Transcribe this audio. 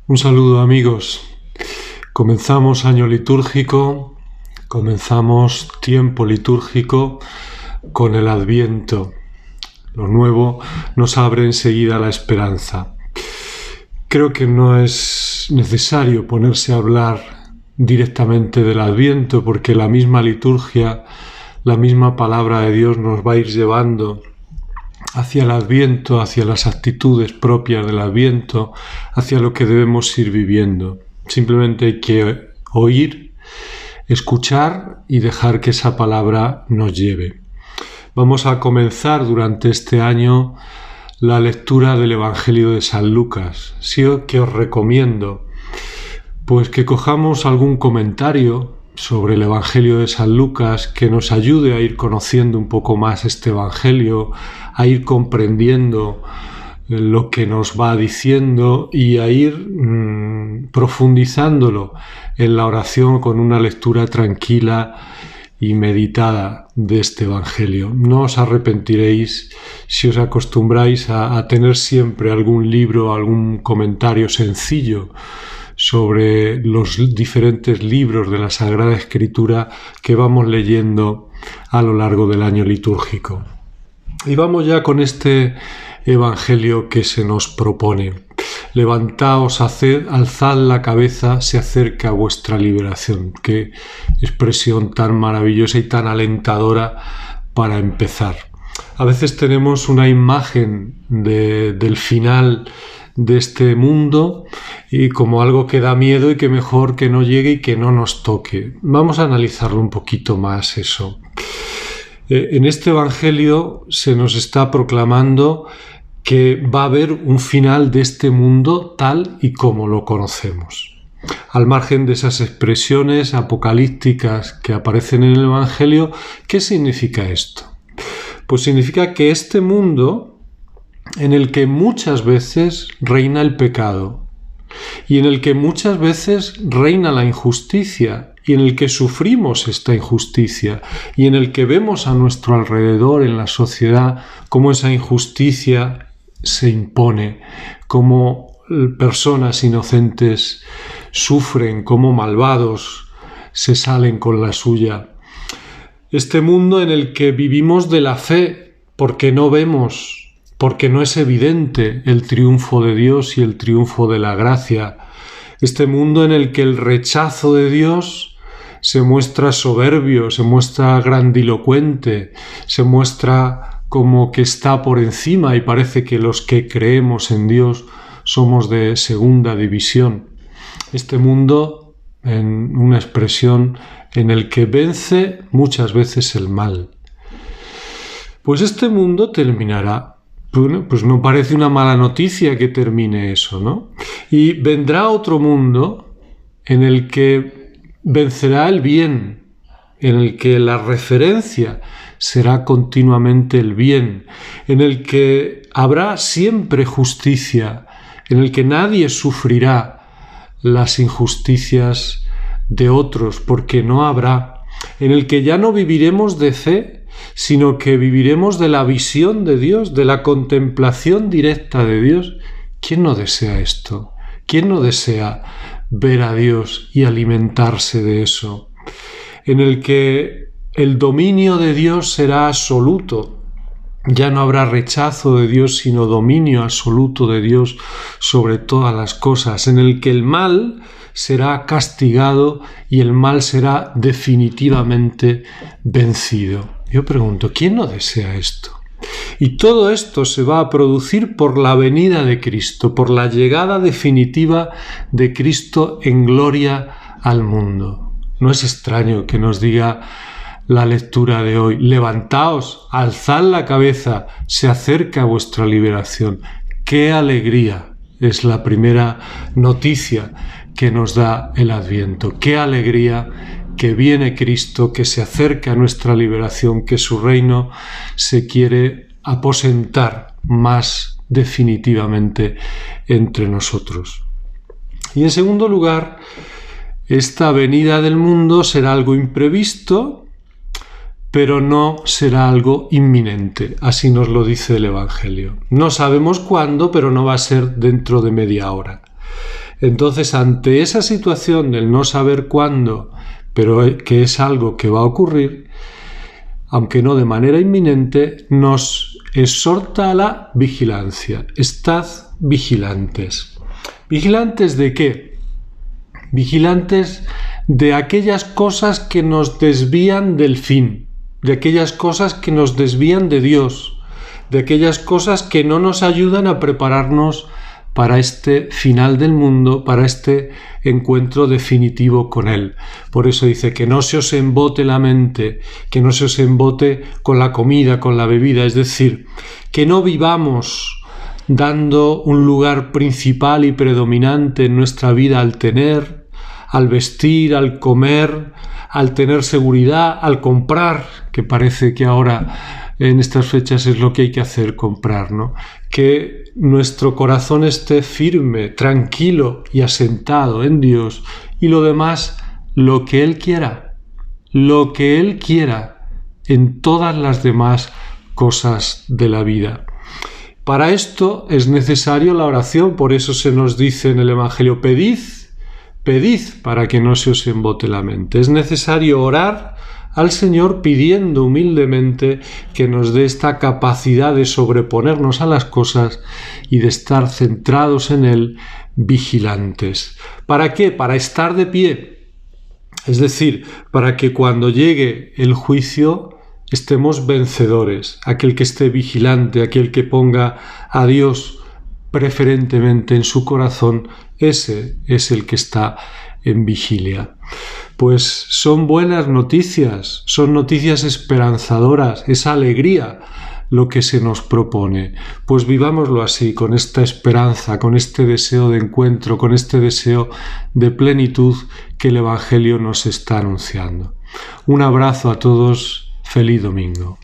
Un saludo, amigos. Comenzamos año litúrgico, comenzamos tiempo litúrgico con el Adviento. Lo nuevo nos abre enseguida la esperanza. Creo que no es necesario ponerse a hablar directamente del Adviento, porque la misma liturgia, la misma palabra de Dios nos va a ir llevando hacia el Adviento, hacia las actitudes propias del Adviento, hacia lo que debemos ir viviendo. Simplemente hay que oír, escuchar y dejar que esa palabra nos lleve. Vamos a comenzar durante este año la lectura del Evangelio de San Lucas. Sí que os recomiendo pues que cojamos algún comentario sobre el Evangelio de San Lucas que nos ayude a ir conociendo un poco más este Evangelio, a ir comprendiendo lo que nos va diciendo y a ir profundizándolo en la oración con una lectura tranquila y meditada de este Evangelio. No os arrepentiréis si os acostumbráis a tener siempre algún libro, algún comentario sencillo sobre los diferentes libros de la Sagrada Escritura que vamos leyendo a lo largo del año litúrgico. Y vamos ya con este Evangelio que se nos propone. Levantaos, alzad la cabeza, se acerca vuestra liberación. Qué expresión tan maravillosa y tan alentadora para empezar. A veces tenemos una imagen del final de este mundo y como algo que da miedo y que mejor que no llegue y que no nos toque. Vamos a analizarlo un poquito más eso. En este Evangelio se nos está proclamando que va a haber un final de este mundo tal y como lo conocemos. Al margen de esas expresiones apocalípticas que aparecen en el Evangelio, ¿qué significa esto? Pues significa que este mundo en el que muchas veces reina el pecado y en el que muchas veces reina la injusticia y en el que sufrimos esta injusticia y en el que vemos a nuestro alrededor en la sociedad cómo esa injusticia se impone, cómo personas inocentes sufren, cómo malvados se salen con la suya. Este mundo en el que vivimos de la fe porque no vemos, porque no es evidente el triunfo de Dios y el triunfo de la gracia. Este mundo en el que el rechazo de Dios se muestra soberbio, se muestra grandilocuente, se muestra como que está por encima y parece que los que creemos en Dios somos de segunda división. Este mundo, en una expresión, en el que vence muchas veces el mal. Pues este mundo terminará. Bueno, pues no parece una mala noticia que termine eso, ¿no? Y vendrá otro mundo en el que vencerá el bien, en el que la referencia será continuamente el bien, en el que habrá siempre justicia, en el que nadie sufrirá las injusticias de otros, porque no habrá, en el que ya no viviremos de fe, sino que viviremos de la visión de Dios, de la contemplación directa de Dios. ¿Quién no desea esto? ¿Quién no desea ver a Dios y alimentarse de eso? En el que el dominio de Dios será absoluto. Ya no habrá rechazo de Dios, sino dominio absoluto de Dios sobre todas las cosas. En el que el mal será castigado y el mal será definitivamente vencido. Yo pregunto, ¿quién no desea esto? Y todo esto se va a producir por la venida de Cristo, por la llegada definitiva de Cristo en gloria al mundo. No es extraño que nos diga la lectura de hoy: levantaos, alzad la cabeza, se acerca vuestra liberación. ¡Qué alegría! Es la primera noticia que nos da el Adviento. ¡Qué alegría! Que viene Cristo, que se acerca a nuestra liberación, que su reino se quiere aposentar más definitivamente entre nosotros. Y en segundo lugar, esta venida del mundo será algo imprevisto, pero no será algo inminente. Así nos lo dice el Evangelio. No sabemos cuándo, pero no va a ser dentro de media hora. Entonces, ante esa situación del no saber cuándo, pero que es algo que va a ocurrir, aunque no de manera inminente, nos exhorta a la vigilancia. Estad vigilantes. ¿Vigilantes de qué? Vigilantes de aquellas cosas que nos desvían del fin, de aquellas cosas que nos desvían de Dios, de aquellas cosas que no nos ayudan a prepararnos para este final del mundo, para este encuentro definitivo con Él. Por eso dice que no se os embote la mente, que no se os embote con la comida, con la bebida, es decir, que no vivamos dando un lugar principal y predominante en nuestra vida al tener, al vestir, al comer, al tener seguridad, al comprar, que parece que ahora en estas fechas es lo que hay que hacer, comprar, ¿no? Que nuestro corazón esté firme, tranquilo y asentado en Dios, y lo demás, lo que Él quiera en todas las demás cosas de la vida. Para esto es necesario la oración, por eso se nos dice en el Evangelio, pedid para que no se os embote la mente. Es necesario orar al Señor pidiendo humildemente que nos dé esta capacidad de sobreponernos a las cosas y de estar centrados en Él, vigilantes. ¿Para qué? Para estar de pie. Es decir, para que cuando llegue el juicio estemos vencedores. Aquel que esté vigilante, aquel que ponga a Dios preferentemente en su corazón, ese es el que está en vigilia. Pues son buenas noticias, son noticias esperanzadoras, es alegría lo que se nos propone. Pues vivámoslo así, con esta esperanza, con este deseo de encuentro, con este deseo de plenitud que el Evangelio nos está anunciando. Un abrazo a todos, feliz domingo.